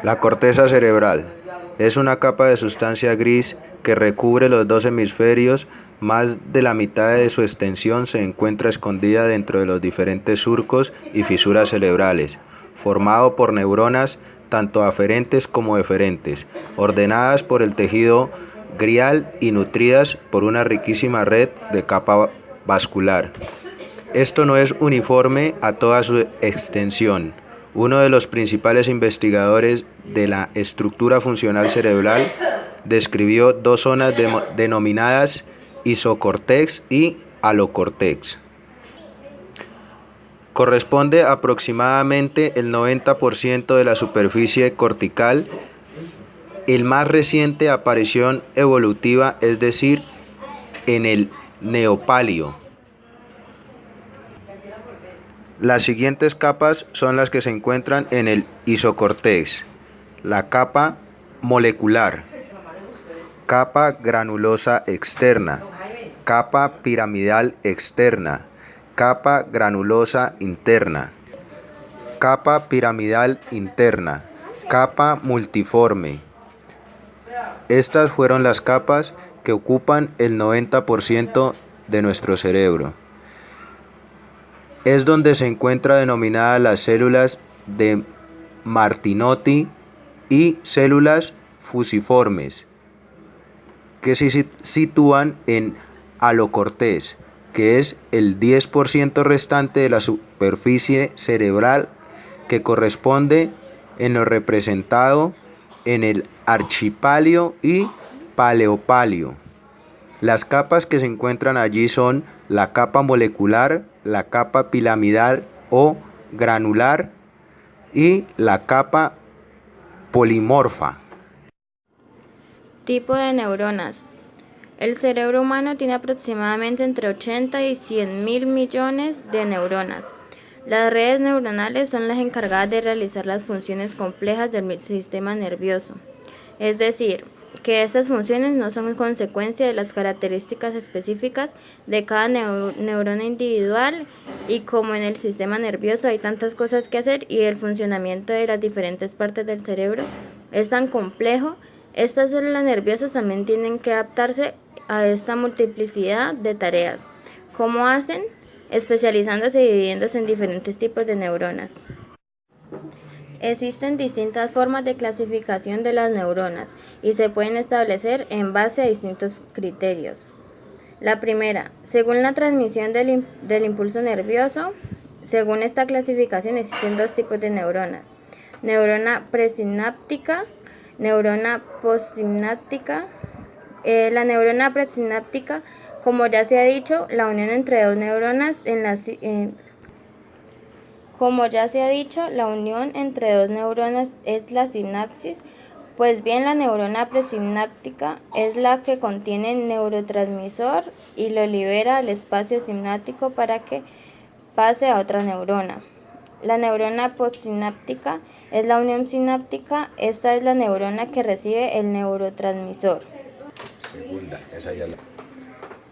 La corteza cerebral es una capa de sustancia gris que recubre los dos hemisferios. Más de la mitad de su extensión se encuentra escondida dentro de los diferentes surcos y fisuras cerebrales, formado por neuronas tanto aferentes como eferentes, ordenadas por el tejido glial y nutridas por una riquísima red de capa vascular. Esto no es uniforme a toda su extensión. Uno de los principales investigadores de la estructura funcional cerebral describió dos zonas denominadas isocórtex y alocórtex. Corresponde aproximadamente el 90% de la superficie cortical. El más reciente aparición evolutiva, es decir, en el neopalio. Las siguientes capas son las que se encuentran en el isocórtex. La capa molecular, capa granulosa externa, capa piramidal externa, capa granulosa interna, capa piramidal interna, capa multiforme. Estas fueron las capas que ocupan el 90% de nuestro cerebro. Es donde se encuentran denominadas las células de Martinotti y células fusiformes, que se sitúan en alocórtex, que es el 10% restante de la superficie cerebral, que corresponde en lo representado en el archipalio y paleopalio. Las capas que se encuentran allí son la capa molecular, la capa piramidal o granular y la capa polimorfa. Tipo de neuronas. El cerebro humano tiene aproximadamente entre 80 y 100.000 millones de neuronas. Las redes neuronales son las encargadas de realizar las funciones complejas del sistema nervioso. Es decir, que estas funciones no son consecuencia de las características específicas de cada neurona individual, y como en el sistema nervioso hay tantas cosas que hacer y el funcionamiento de las diferentes partes del cerebro es tan complejo, estas células nerviosas también tienen que adaptarse a esta multiplicidad de tareas. ¿Cómo hacen? Especializándose y dividiéndose en diferentes tipos de neuronas. Existen distintas formas de clasificación de las neuronas y se pueden establecer en base a distintos criterios. La primera, según la transmisión del impulso nervioso. Según esta clasificación existen dos tipos de neuronas: neurona presináptica, neurona postsináptica. La neurona presináptica, como ya se ha dicho, la unión entre dos neuronas es la sinapsis. Pues bien, la neurona presináptica es la que contiene el neurotransmisor y lo libera al espacio sináptico para que pase a otra neurona. La neurona postsináptica es la unión sináptica. Esta es la neurona que recibe el neurotransmisor.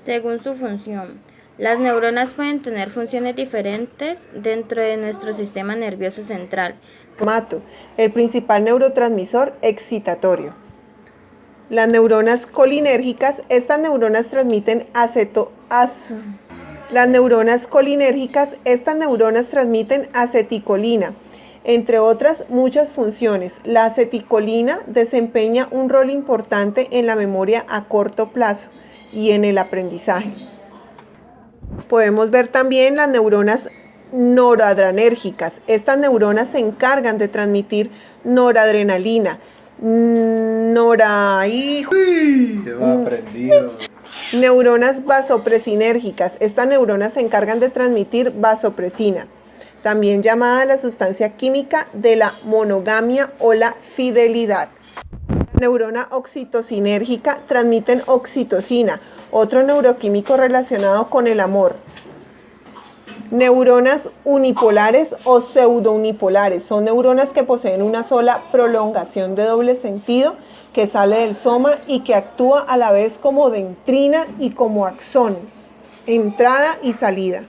Según su función. Las neuronas pueden tener funciones diferentes dentro de nuestro sistema nervioso central. El principal neurotransmisor excitatorio. Las neuronas colinérgicas, estas neuronas transmiten aceticolina, entre otras muchas funciones. La aceticolina desempeña un rol importante en la memoria a corto plazo y en el aprendizaje. Podemos ver también las neuronas noradrenérgicas. Estas neuronas se encargan de transmitir noradrenalina, neuronas vasopresinérgicas. Estas neuronas se encargan de transmitir vasopresina, también llamada la sustancia química de la monogamia o la fidelidad. Neurona oxitocinérgica transmiten oxitocina, otro neuroquímico relacionado con el amor. Neuronas unipolares o pseudounipolares son neuronas que poseen una sola prolongación de doble sentido que sale del soma y que actúa a la vez como dentrina y como axón, entrada y salida.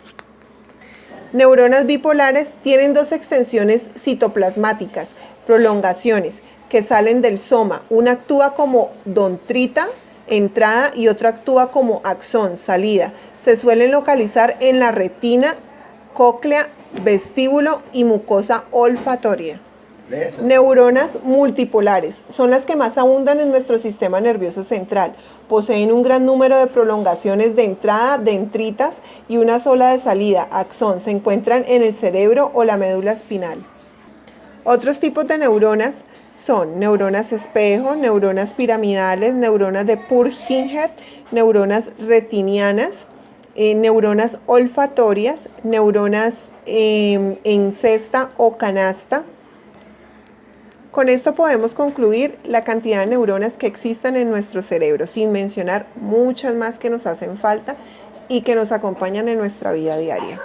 Neuronas bipolares tienen dos extensiones citoplasmáticas, prolongaciones que salen del soma. Una actúa como dendrita, entrada, y otra actúa como axón, salida. Se suelen localizar en la retina, cóclea, vestíbulo y mucosa olfatoria. Neuronas multipolares son las que más abundan en nuestro sistema nervioso central. Poseen un gran número de prolongaciones de entrada, dendritas, y una sola de salida, axón. Se encuentran en el cerebro o la médula espinal. Otros tipos de neuronas son neuronas espejo, neuronas piramidales, neuronas de Purkinje, neuronas retinianas, neuronas olfatorias, neuronas en cesta o canasta. Con esto podemos concluir la cantidad de neuronas que existen en nuestro cerebro, sin mencionar muchas más que nos hacen falta y que nos acompañan en nuestra vida diaria.